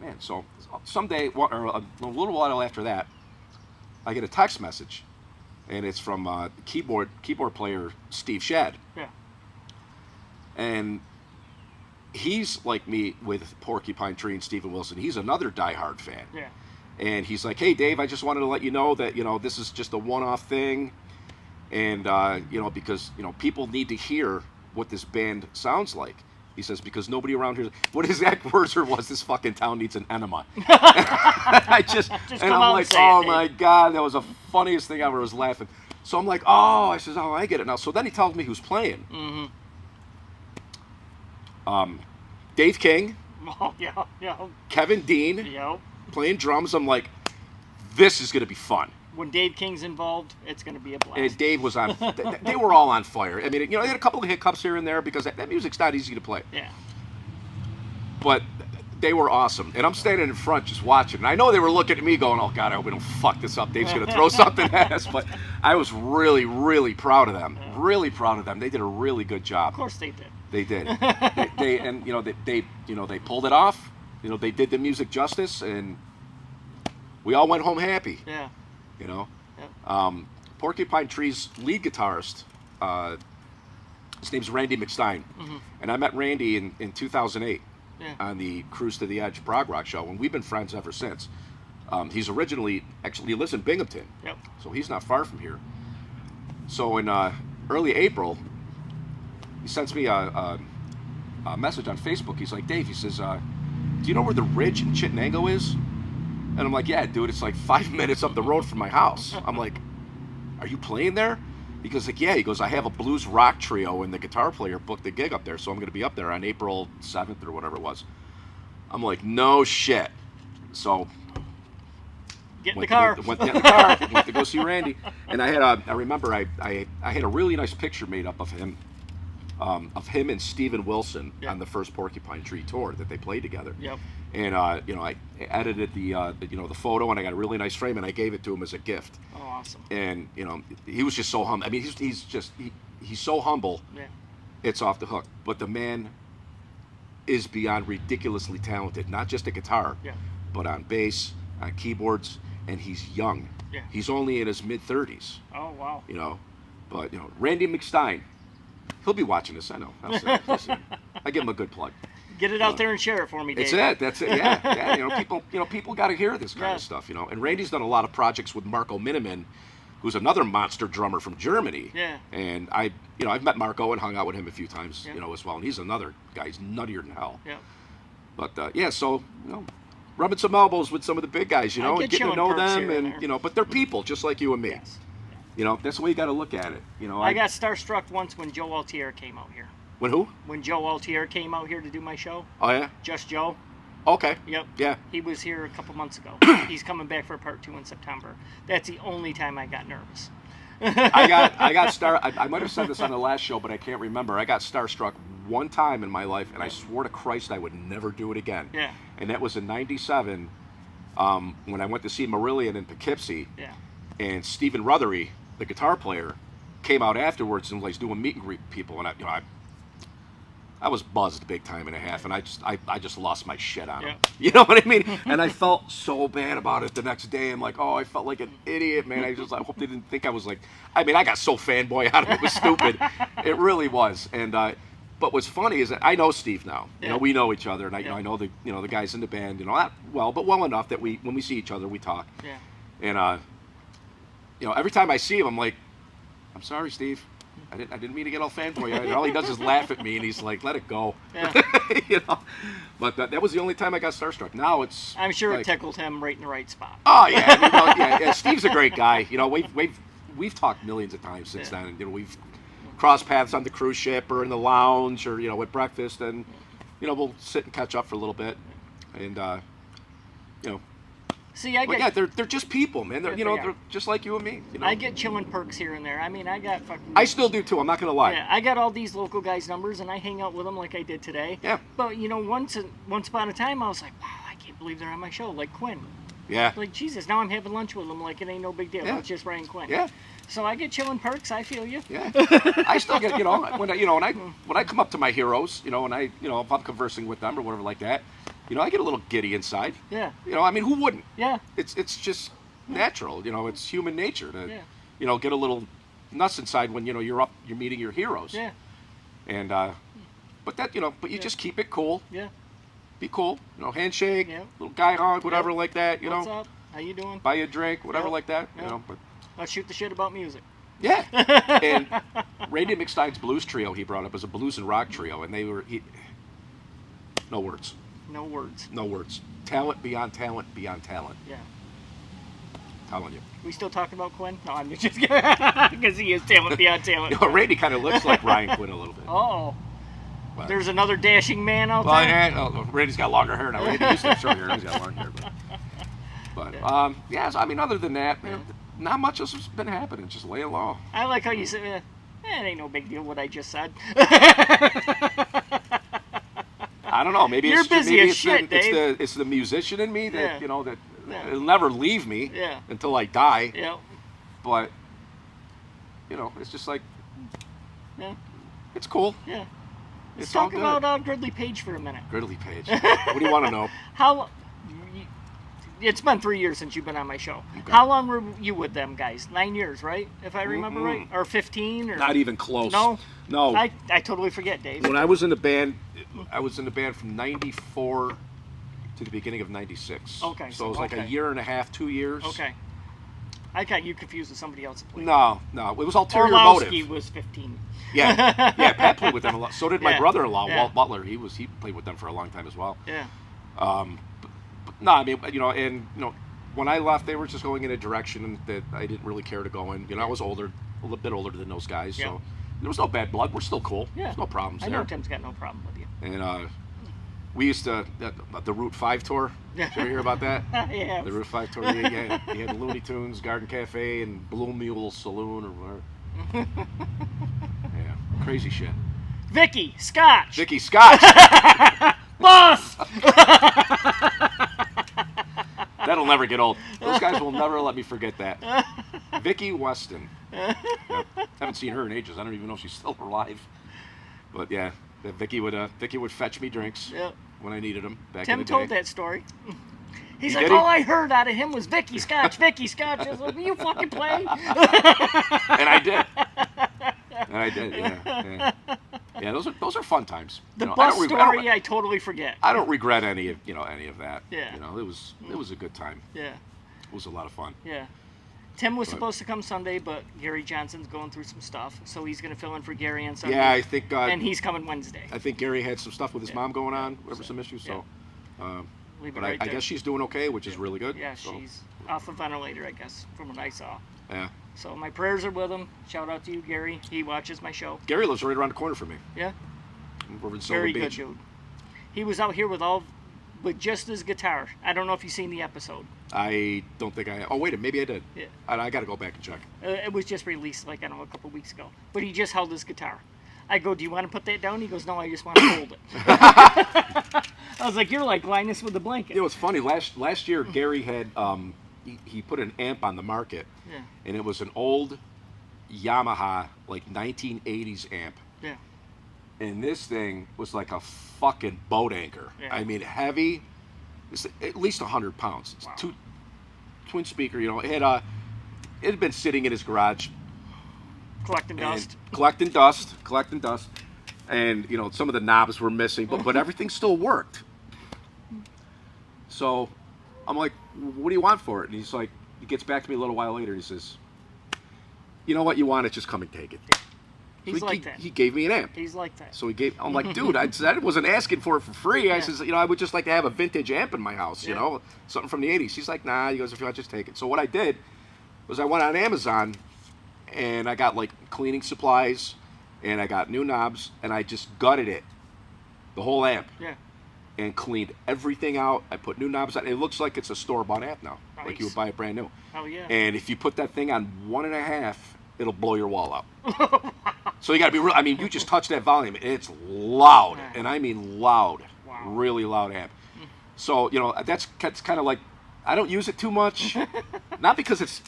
man. So someday, or a little while after that, I get a text message. And it's from keyboard player Steve Shadd. Yeah. And he's like me with Porcupine Tree and Steven Wilson. He's another diehard fan. Yeah. And he's like, "Hey, Dave, I just wanted to let you know that, this is just a one-off thing. And, because, people need to hear what this band sounds like." He says, because nobody around here, what his exact words was, "This fucking town needs an enema." And I'm like, oh my God, that was the funniest thing ever. I was laughing. So I'm like, I says, I get it now. So then he tells me who's playing. Mm-hmm. Dave King, Oh, yeah. Kevin Dean, Yep. playing drums. I'm like, this is going to be fun. When Dave King's involved, it's going to be a blast. And Dave was on, they were all on fire. I mean, they had a couple of hiccups here and there because that music's not easy to play. Yeah. But they were awesome. And I'm standing in front just watching. And I know they were looking at me going, oh God, I hope we don't fuck this up. Dave's going to throw something at us. But I was really, really proud of them. Really proud of them. They did a really good job. Of course they did. They did. They pulled it off. They did the music justice, and we all went home happy. Yeah. Yeah. Porcupine Tree's lead guitarist, his name's Randy McStein, and I met Randy in 2008 on the Cruise to the Edge prog rock show, and we've been friends ever since. He lives in Binghamton, so he's not far from here. So in early April, he sends me a message on Facebook. He's like, "Dave," he says, "do you know where the Ridge in Chittenango is?" And I'm like, "Yeah, dude, it's like 5 minutes up the road from my house." I'm like, "Are you playing there?" He goes, like, "Yeah." He goes, "I have a blues rock trio and the guitar player booked the gig up there, so I'm going to be up there on April 7th or whatever it was." I'm like, "No shit." So Get in the car. Went to go see Randy. And I remember I had a really nice picture made up of him and Steven Wilson on the first Porcupine Tree tour that they played together. Yep. And I edited the photo, and I got a really nice frame, and I gave it to him as a gift. Oh, awesome. And he was just so humble. I mean, he's so humble. Yeah. It's off the hook. But the man is beyond ridiculously talented, not just at guitar, but on bass, on keyboards, and he's young. Yeah. He's only in his mid-30s. Oh, wow. But Randy McStein, he'll be watching this. I know. I give him a good plug. Get it out there and share it for me, Dave. That's it. Yeah. People got to hear this kind of stuff. And Randy's done a lot of projects with Marco Miniman, who's another monster drummer from Germany. Yeah. And I've met Marco and hung out with him a few times, as well. And he's another guy. He's nuttier than hell. Yeah. But so rubbing some elbows with some of the big guys, and getting to know them, and but they're people just like you and me. Yes. That's the way you got to look at it. I got starstruck once when Joe Altier came out here. When who? When Joe Altier came out here to do my show. Oh yeah. Just Joe. Okay. Yep. Yeah. He was here a couple months ago. He's coming back for part 2 in September. That's the only time I got nervous. I might have said this on the last show, but I can't remember. I got starstruck one time in my life, and I swore to Christ I would never do it again. Yeah. And that was in '97, when I went to see Marillion in Poughkeepsie. Yeah. And Stephen Rothery, the guitar player, came out afterwards and was doing meet and greet people, and I was buzzed big time and a half, and I just lost my shit on him. You know what I mean? And I felt so bad about it the next day. I'm like, I felt like an idiot, man. I hope they didn't think I was like, I got so fanboy out of it. It was stupid. It really was. And But what's funny is that I know Steve now. You know, Yeah. we know each other, and Yeah. I know the guys in the band. You know, not well, but well enough that when we see each other, we talk. Yeah. And every time I see him, I'm like, I'm sorry, Steve. I didn't mean to get all fanboy. And all he does is laugh at me, and he's like, let it go. Yeah. But that was the only time I got starstruck. Now it's. I'm sure like, it tickled him right in the right spot. Oh yeah, yeah. Steve's a great guy. You know, we've talked millions of times since then, and we've crossed paths on the cruise ship or in the lounge or at breakfast, and we'll sit and catch up for a little bit, and See, I But get yeah, they're just people, man. They're Yeah, they are. they're just like you and me. I get chilling perks here and there. I mean, I got fucking. I still do too. I'm not gonna lie. Yeah, I got all these local guys' numbers, and I hang out with them like I did today. Yeah. But once upon a time, I was like, wow, I can't believe they're on my show, like Quinn. Yeah. Like Jesus, now I'm having lunch with them, like it ain't no big deal. Yeah. It's just Ryan Quinn. Yeah. So I get chilling perks. I feel you. Yeah. I still get when I come up to my heroes, and if I'm conversing with them or whatever like that, I get a little giddy inside. Yeah. I mean, who wouldn't? Yeah. It's just natural. It's human nature to Yeah. get a little nuts inside when you're meeting your heroes. Yeah. And but that but you just keep it cool. Yeah. Be cool. Handshake, Yeah. little guy hug, whatever Yeah. like that. What's up? How you doing? Buy you a drink, whatever Yeah. like that. Yeah. But Let's shoot the shit about music. yeah. And Randy McStine's blues trio he brought up was a blues and rock trio, and no words. No words. No words. Talent beyond talent beyond talent. Yeah. Telling you. We still talking about Quinn? No, I'm just kidding. Because he is talent beyond talent. Randy kind of looks like Ryan Quinn a little bit. Oh. But- There's another dashing man out Well, there. yeah, Randy's got longer hair now. Randy used to have short hair. He's got long hair. But yeah. So, I mean, other than that, man, not much else has been happening. Just lay low. I like how you say, it ain't no big deal what I just said. I don't know. Maybe You're it's busy maybe as it's shit, Dave. it's the musician in me that Yeah. that Yeah. it'll never leave me Yeah. until I die. Yeah. But it's just like Yeah. it's cool. Yeah. Let's It's all talk good. about Gridley Page for a minute. Gridley Page. What do you want to know? How? It's been 3 years since you've been on my show. Okay. How long were you with them guys? 9 years, right? If I remember right, or 15, or Not even close. No? No. I totally forget, Dave. When I was in the band, from '94 to the beginning of '96. Okay, So it was like a okay. year and a half, 2 years. Okay. I got you confused with somebody else. That played. No, it was ulterior Orlowski motive. was 15. Yeah, Pat played with them a lot. So did my Yeah, brother-in-law, yeah. Walt Butler. He played with them for a long time as well. Yeah. No, I mean, when I left, they were just going in a direction that I didn't really care to go in. I was older, a little bit older than those guys, Yeah. so there was no bad blood. We're still cool. Yeah. There's no problems I there. know Tim's got no problem with you. And we used to the Route 5 tour. Did you ever hear about that? Yeah. The Route 5 tour. You had the Looney Tunes, Garden Cafe, and Blue Mule Saloon, or whatever. Yeah, crazy shit. Vicky Scotch. Vicky Scotch. Boss. That'll never get old. Those guys will never let me forget that. Vicky Weston. Yep. Haven't seen her in ages. I don't even know if she's still alive. But yeah, that Vicky would fetch me drinks Yep. when I needed them back in Tim the day. told that story. He's Did like, he? all I heard out of him was Vicky Scotch, Vicky Scotch. I was like, will you fucking play? And I did. Yeah. Yeah, those are fun times. The I don't bus regret- story, I totally forget. I don't regret any of that. Yeah. It was a good time. Yeah, It was a lot of fun. yeah. Tim was But- supposed to come Sunday, but Gary Johnson's going through some stuff, so he's going to fill in for Gary on Sunday. Yeah, I think and he's coming Wednesday. I think Gary had some stuff with his Yeah. mom going on, Yeah. whatever, some issues. So, Leave it but right I there. guess she's doing okay, which is really good. Yeah, so, she's off a ventilator, I guess, from what I saw. Yeah. So my prayers are with him. Shout out to you, Gary. He watches my show. Gary lives right around the corner from me. Yeah, Over in Silver very good Beach. dude. He was out here with just his guitar. I don't know if you've seen the episode. I don't think I. Oh wait, maybe I did. Yeah. I got to go back and check. It was just released, like, I don't know, a couple weeks ago. But he just held his guitar. I go, do you want to put that down? He goes, no, I just want to hold it. I was like, you're like Linus with the blanket. You know, it's funny. Last year, Gary had he put an amp on the market, Yeah, and it was an old Yamaha like 1980s amp, yeah, and this thing was like a fucking boat anchor. Yeah. I mean, heavy. It's at least 100 pounds. It's Wow. twin speaker. It had been sitting in his garage collecting and dust. collecting dust, and you know some of the knobs were missing, but everything still worked. So I'm like, what do you want for it? And he's like, he gets back to me a little while later. He says, you know what, you want it, just come and take it. He's So like that. He gave me an amp. He's like that. So he gave. I'm like, dude, I wasn't asking for it for free. I says, you know, I would just like to have a vintage amp in my house, you know, something from the '80s. He's like, nah. He goes, if you want, just take it. So what I did was I went on Amazon and I got like cleaning supplies and I got new knobs and I just gutted it, the whole amp. Yeah. And cleaned everything out. I put new knobs on. It looks like it's a store-bought amp now, Nice. like you would buy it brand new. Oh yeah. And if you put that thing on 1.5, it'll blow your wall out. So you got to be real. I mean, you just touch that volume, and it's loud, and I mean loud, really loud amp. So you know that's kind of like I don't use it too much, not because it's,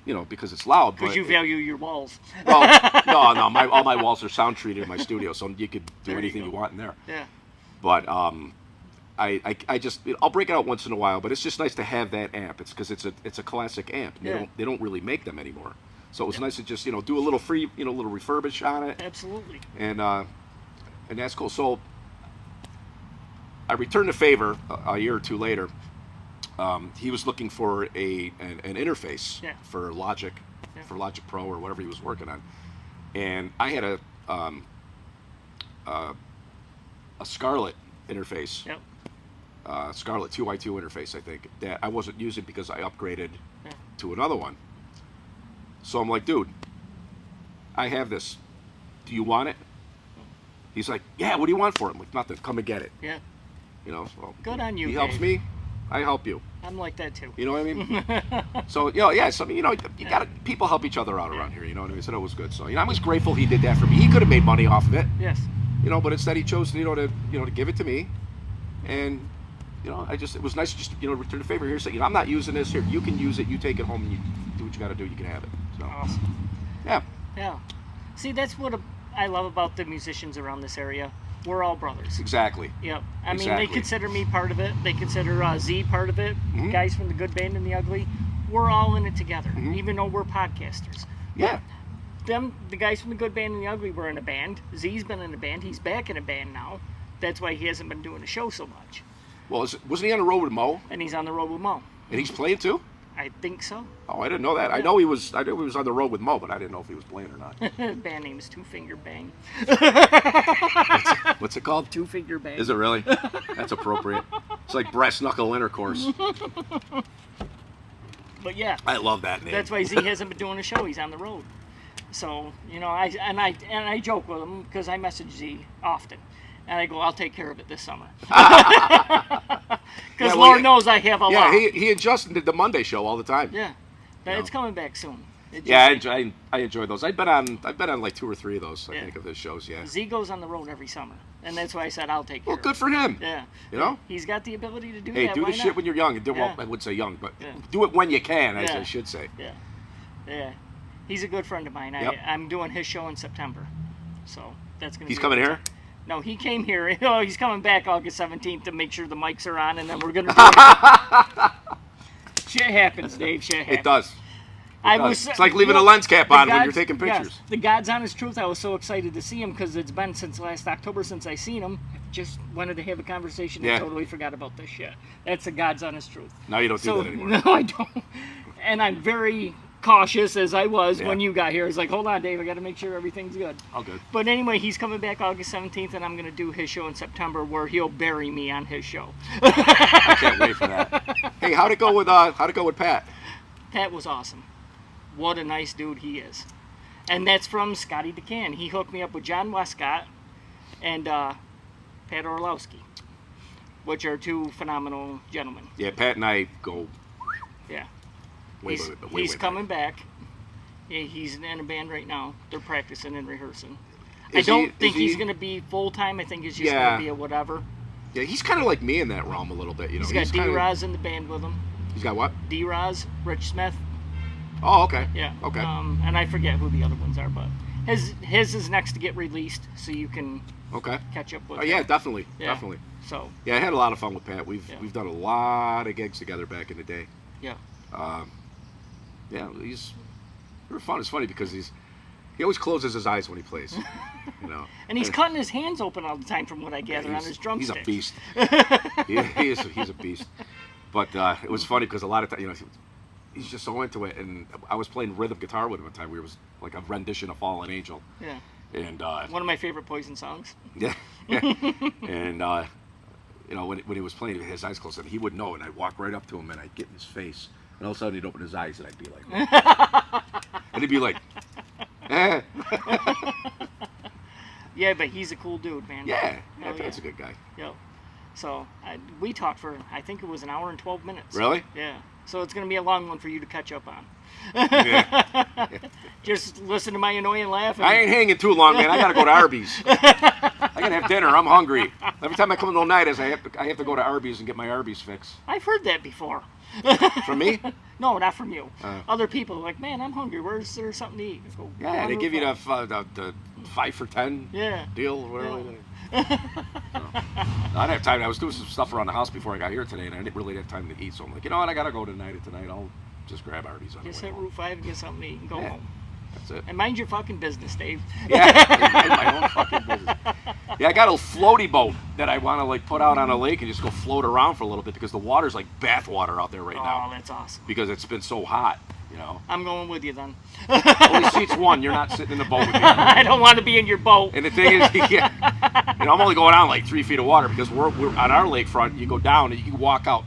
you know, because it's loud. Because you value your walls. Well, no, all my walls are sound treated in my studio, so you could do anything you want in there. Yeah. But I just I'll break it out once in a while, but it's just nice to have that amp. It's because it's a classic amp. They don't really make them anymore. So it was nice to just, you know, do a little free, you know, a little refurbish on it. Absolutely. And that's cool. So I returned the favor a year or two later. He was looking for an interface for Logic, for Logic Pro or whatever he was working on, and I had a Scarlett interface. Yep. Scarlett 2x2 interface, I think, that I wasn't using because I upgraded to another one. So I'm like, dude, I have this. Do you want it? He's like, yeah, what do you want for it? I'm like, nothing. Come and get it. Yeah. You know, well, Good on you, he helps Dave. me, I help you. I'm like that too. You know what I mean? So, you know, yeah, so, you know, you got people help each other out around here, you know what I mean? So that was good. So, you know, I was grateful he did that for me. He could have made money off of it. Yes. You know, but instead he chose, to give it to me. And, you know, it was nice to just, you know, return the favor here. Say, you know, I'm not using this here. You can use it. You take it home and you do what you got to do. You can have it. So, Awesome. yeah. Yeah. See, that's what I love about the musicians around this area. We're all brothers. Exactly. Yep. I mean, Exactly. they consider me part of it. They consider Z part of it. Mhm. Guys from the Good Band and the Ugly. We're all in it together, Mhm. even though we're podcasters. Yeah. The guys from the Good Band and the Ugly were in a band. Z's been in a band. He's back in a band now. That's why he hasn't been doing a show so much. Well, wasn't he on the road with Mo? And he's on the road with Mo. And he's playing too? I think so. Oh, I didn't know that. I knew he was on the road with Mo, but I didn't know if he was playing or not. Band name is Two Finger Bang. What's it called? Two Finger Bang. Is it really? That's appropriate. It's like brass knuckle intercourse. But yeah. I love that name. That's why Z hasn't been doing a show. He's on the road. So, you know, I joke with him because I message Z often. And I go, I'll take care of it this summer. Because Lord knows I have a lot. Yeah, he adjusted the Monday show all the time. Yeah. But it's coming back soon. Yeah, I enjoy those. I've been on like 2 or 3 of those, I think, of his shows, yeah. Z goes on the road every summer. And that's why I said I'll take care of it. Well, good for him. Yeah. You know? He's got the ability to do that. Hey, do Why the shit not? when you're young. And well, I would say young, but do it when you can, as I should say. Yeah. Yeah. He's a good friend of mine. Yep. I'm doing his show in September. So that's going to be... He's coming here? No, he came here. Oh, he's coming back August 17th to make sure the mics are on, and then we're going to do it. Shit happens, Dave. Shit happens. It does. It's like leaving you know, a lens cap on when God's- you're taking pictures. Yes, the God's honest truth, I was so excited to see him because it's been since last October since I seen him. Just wanted to have a conversation and totally forgot about this shit. That's the God's honest truth. Now you don't do that anymore. No, I don't. And I'm very cautious, as I was when you got here. It's like, hold on, Dave, I got to make sure everything's good. All good. But anyway, he's coming back August 17th, and I'm going to do his show in September where he'll bury me on his show. I can't wait for that. Hey, how'd it go with Pat? Pat was awesome. What a nice dude he is. And that's from Scotty DeCann. He hooked me up with John Westcott and Pat Orlowski, which are 2 phenomenal gentlemen. Yeah, Pat and I go Yeah. way He's back. coming back. Yeah, he's in a band right now. They're practicing and rehearsing. I Is don't he- think is he- he's going to be full-time. I think he's just going Yeah. to be a whatever. Yeah, he's kind of like me in that realm a little bit, you know. He's got kinda- D-Roz in the band with him. He's got what? D-Roz, Rich Smith. Oh, okay. Yeah. Okay. And I forget who the other ones are, but his is next to get released, so you can Okay. catch up with Oh yeah, him. definitely, Yeah. definitely. So, Yeah, I had a lot of fun with Pat. We've Yeah. done a lot of gigs together back in the day. yeah. Yeah, they were fun. It's funny because he He always closes his eyes when he plays. You know. And he's cutting his hands open all the time, from what I gather, on his drumsticks. He's a beast. He's a beast. But it was funny because a lot of times, you know, he's just so into it. And I was playing rhythm guitar with him one time. We was like a rendition of Fallen Angel. Yeah. And one of my favorite Poison songs. Yeah. And you know, when he was playing, his eyes closed, and he would know. And I'd walk right up to him, and I'd get in his face, and all of a sudden he'd open his eyes, and I'd be like, and he'd be like, eh. Yeah, but he's a cool dude, man. Yeah, Oh, that's a good guy. Yep. So we talked for, I think it was an hour and 12 minutes. Really? Yeah. So it's going to be a long one for you to catch up on. Yeah. Just listen to my annoying laugh. I ain't hanging too long, man. I gotta go to Arby's. I gotta have dinner. I'm hungry. Every time I come to Oneidas, I have to go to Arby's and get my Arby's fix. I've heard that before. From me? No, not from you. Other people are like, man, I'm hungry. Where's there something to eat? Go, Yeah, they give you the 5 for 10 deal. Whatever. Yeah. I didn't have time. I was doing some stuff around the house before I got here today, and I didn't really have time to eat. So I'm like, you know what? I gotta go tonight. I'll just grab Arby's on the way Just hit home. Route 5 and get something to eat and go home. That's it. And mind your fucking business, Dave. Yeah, my own fucking business. Yeah, I got a floaty boat that I want to like put out on a lake and just go float around for a little bit because the water's like bath water out there right now. Oh, that's awesome. Because it's been so hot, you know. I'm going with you then. Only seats one. You're not sitting in the boat with me. I don't want to be in your boat. And the thing is, yeah, you know, I'm only going down like 3 feet of water because we're on our lakefront. You go down and you can walk out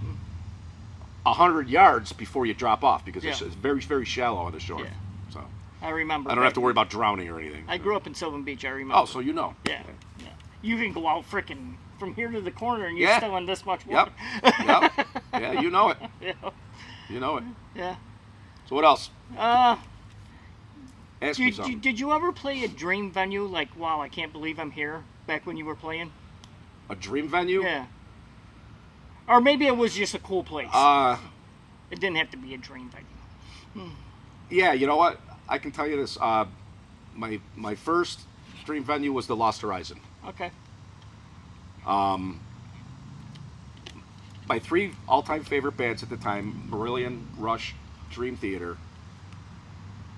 100 yards before you drop off because it's very, very shallow on the shore. Yeah. So I remember. I don't have to worry about drowning or anything. I grew up in Sylvan Beach. I remember. Oh, so you know. Yeah. You can go out frickin' from here to the corner and you're Yeah. still in this much water. Yep. Yeah, you know it. Yeah. You know it. Yeah. So what else? Ask me Did something. you ever play a dream venue like, wow, I can't believe I'm here, back when you were playing? A dream venue? Yeah. Or maybe it was just a cool place. It didn't have to be a dream venue. Yeah, you know what? I can tell you this. My first dream venue was the Lost Horizon. Okay. My 3 all-time favorite bands at the time, Marillion, Rush, Dream Theater,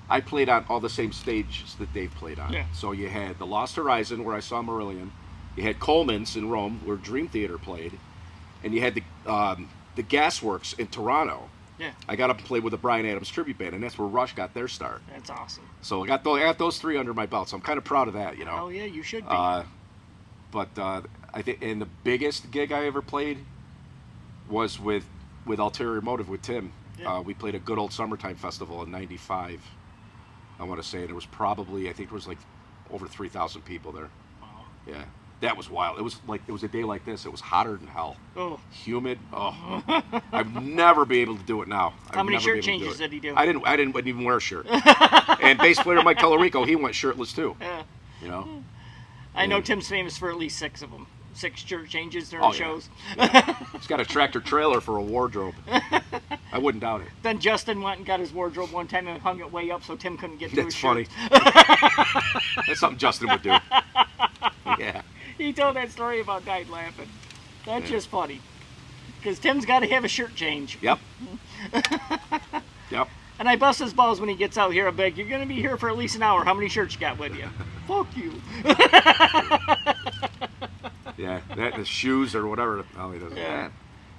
I played on all the same stages that they've played on. Yeah. So you had the Lost Horizon, where I saw Marillion. You had Coleman's in Rome, where Dream Theater played. And you had the Gasworks in Toronto. Yeah. I got up and played with the Bryan Adams tribute band, and that's where Rush got their start. That's awesome. So I got those 3 under my belt, so I'm kind of proud of that, you know. Oh, yeah, you should be. But I think, and the biggest gig I ever played was with Ulterior Motive with Tim. Yeah. We played a Good Old Summertime Festival in '95. I want to say there was probably, I think there was like over 3,000 people there. Wow. Yeah, that was wild. It was a day like this. It was hotter than hell. Oh. Humid. Oh, I'd never be able to do it now. How many shirt changes did he do? I didn't even wear a shirt. And bass player Mike Tellerico, he went shirtless too. Yeah. You know. I know Tim's famous for at least 6 of them. 6 shirt changes during shows. Yeah. He's got a tractor trailer for a wardrobe. I wouldn't doubt it. Then Justin went and got his wardrobe one time and hung it way up so Tim couldn't get to his That's funny. shirts. That's something Justin would do. Yeah. He told that story about died laughing. That's just funny. Because Tim's got to have a shirt change. Yep. Yep. And I bust his balls when he gets out here. I'm like, you're going to be here for at least an hour. How many shirts you got with you? Fuck you. Yeah. The shoes or whatever. Oh, he doesn't. Yeah.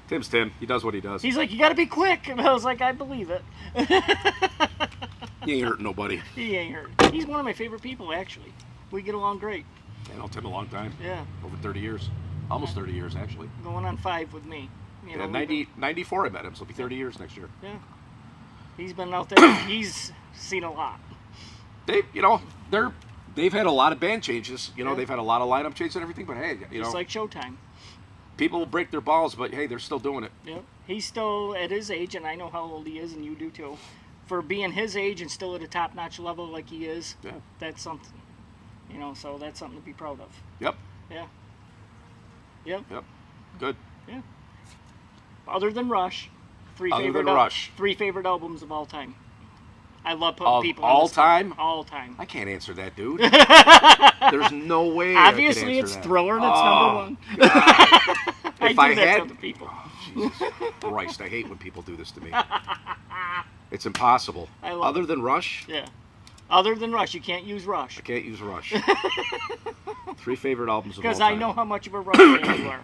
Tim's Tim. He does what he does. He's like, you got to be quick. And I was like, I believe it. He ain't hurting nobody. He ain't hurt. He's one of my favorite people, actually. We get along great. I know Tim a long time. Yeah. Over 30 years. Almost 30 years, actually. Going on 5 with me. You know, Yeah, 94 I met him, so it'll be 30 years next year. Yeah. He's been out there. He's seen a lot. They've had a lot of band changes. You know, Yeah. they've had a lot of lineup changes and everything. But hey, Just like Showtime. people will break their balls, but hey, they're still doing it. Yep. He's still at his age, and I know how old he is, and you do too. For being his age and still at a top-notch level like he is, Yeah. that's something. You know, so that's something to be proud of. Yep. Yeah. Yep. Yep. Good. Yeah. Other than Rush, Other than Rush. 3 favorite albums of all time. I love putting Of people on all the spot. time? All time. I can't answer that, dude. There's no way. Obviously, I could it's answer that. Thriller that's number 1. If do I that had, to other people. Oh, Jesus Christ, I hate when people do this to me. It's impossible. I love Other than Rush, Yeah. Other than Rush, you can't use Rush. I can't use Rush. 3 favorite albums of all Because time. I know how much of a Rush fan you are.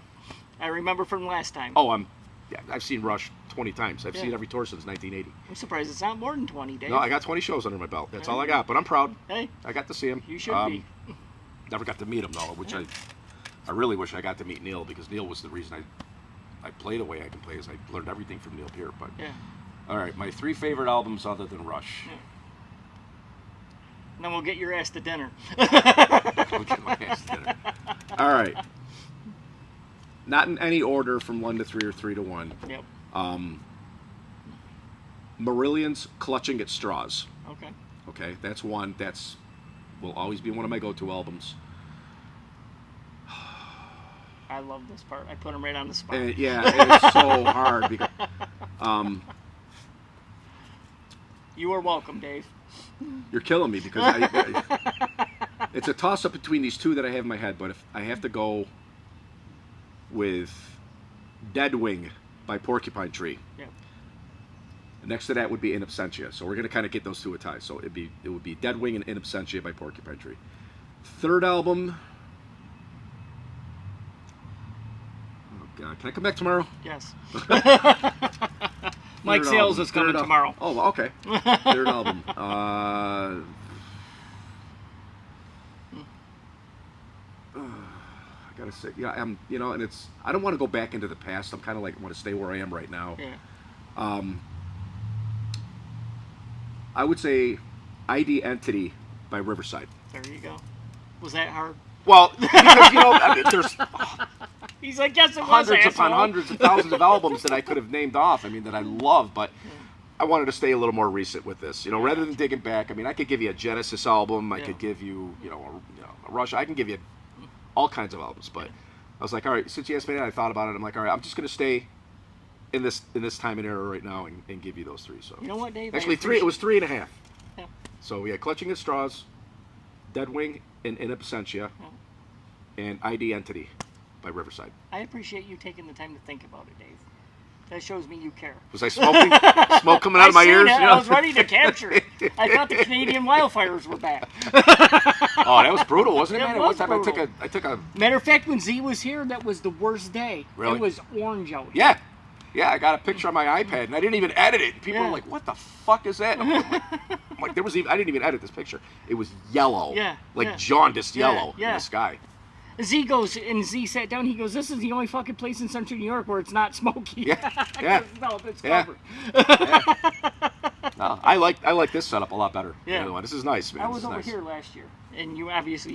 I remember from last time. Oh, I've seen Rush 20 times. I've Yeah. seen every tour since 1980. I'm surprised it's not more than 20 days. No, I got 20 shows under my belt. That's all I got. But I'm proud. Hey, I got to see him. you should be. Never got to meet him though, which I really wish I got to meet Neil, because Neil was the reason I play the way I can play. Is I learned everything from Neil Peart. But Yeah. all right, my 3 favorite albums other than Rush. Yeah. Then we'll get your ass to dinner. Look at my ass dinner. All right. Not in any order from 1 to 3 or 3 to 1. Yep. Marillion's Clutching at Straws. Okay. Okay, that's one. Will always be one of my go-to albums. I love this part. I put him right on the spot. And, yeah, it's so hard because You are welcome, Dave. you're killing me because it's a toss-up between these two that I have in my head. But if I have to go with Dead Wing by Porcupine Tree. Yeah. Next to that would be In Absentia. So we're gonna kind of get those two a tie. So it would be Dead Wing and In Absentia by Porcupine Tree. Third album. Oh God, can I come back tomorrow? Yes. Third Mike Sales album. is coming Third tomorrow. Oh, okay. Third album. I gotta say, yeah, I'm. And it's. I don't want to go back into the past. I'm kind of like want to stay where I am right now. Yeah. I would say ID Entity by Riverside. There you go. Was that hard? Well, because there's He's like, yes, it was, hundreds upon asshole. hundreds of thousands of albums that I could have named off. I mean, that I love, but I wanted to stay a little more recent with this. Rather than digging back. I mean, I could give you a Genesis album. I could give you, a Rush. I can give you all kinds of albums. But I was like, all right, since you asked me that, I thought about it. I'm like, all right, I'm just gonna stay in this time and era right now and give you those 3. So You know what, Dave? actually 3. It was 3.5. Yeah. So we had Clutching at Straws, Dead Wing, and In Absentia, and ID Entity by Riverside. I appreciate you taking the time to think about it, Dave. That shows me you care. Was I smoking? Smoke coming out of my seen ears? it. I was ready to capture it. I thought the Canadian wildfires were back. Oh, that was brutal, wasn't it, It man? was One time brutal. I took a Matter of fact, when Z was here, that was the worst day. Really? It was orange out here. yeah. Yeah, I got a picture on my iPad, and I didn't even edit it. People Yeah. were like, "What the fuck is that?" I'm like, I didn't even edit this picture. It was yellow, Yeah, like yeah. jaundiced Yeah, yellow in yeah. the sky. Z goes, and Z sat down, he goes, this is the only fucking place in central New York where it's not smoky. Yeah, yeah. No, it's Yeah. covered. No, I like this setup a lot better. than Yeah. the other one. This is nice, man. I This was is over nice. here last year, and you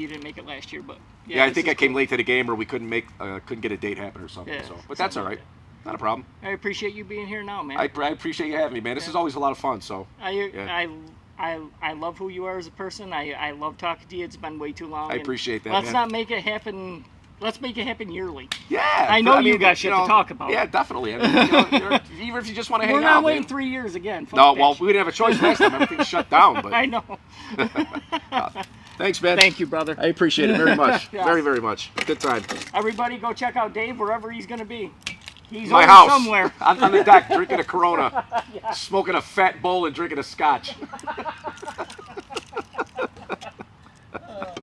didn't make it last year, but Yeah, I this think is I came cool. late to the game, or we couldn't get a date happen or something. Yeah, So, but that's all something right. like Not a problem. I appreciate you being here now, man. I appreciate you having me, man. This is always a lot of fun. So I love who you are as a person. I love talking to you. It's been way too long. I and appreciate that, Let's man. not make it happen. Let's make it happen yearly. yeah, I know you mean, got shit to talk about. Yeah, definitely. I mean, even if you just want to hang We're out, not waiting man. 3 years again. Fuck No, that well, shit. we didn't have a choice last time. Everything's shut down. But I know. thanks, man. Thank you, brother. I appreciate it very much. Yeah. Very, very much. Good time. Everybody, go check out Dave wherever he's gonna be. He's My over house. somewhere. On the deck, drinking a Corona, smoking a fat bowl, and drinking a scotch.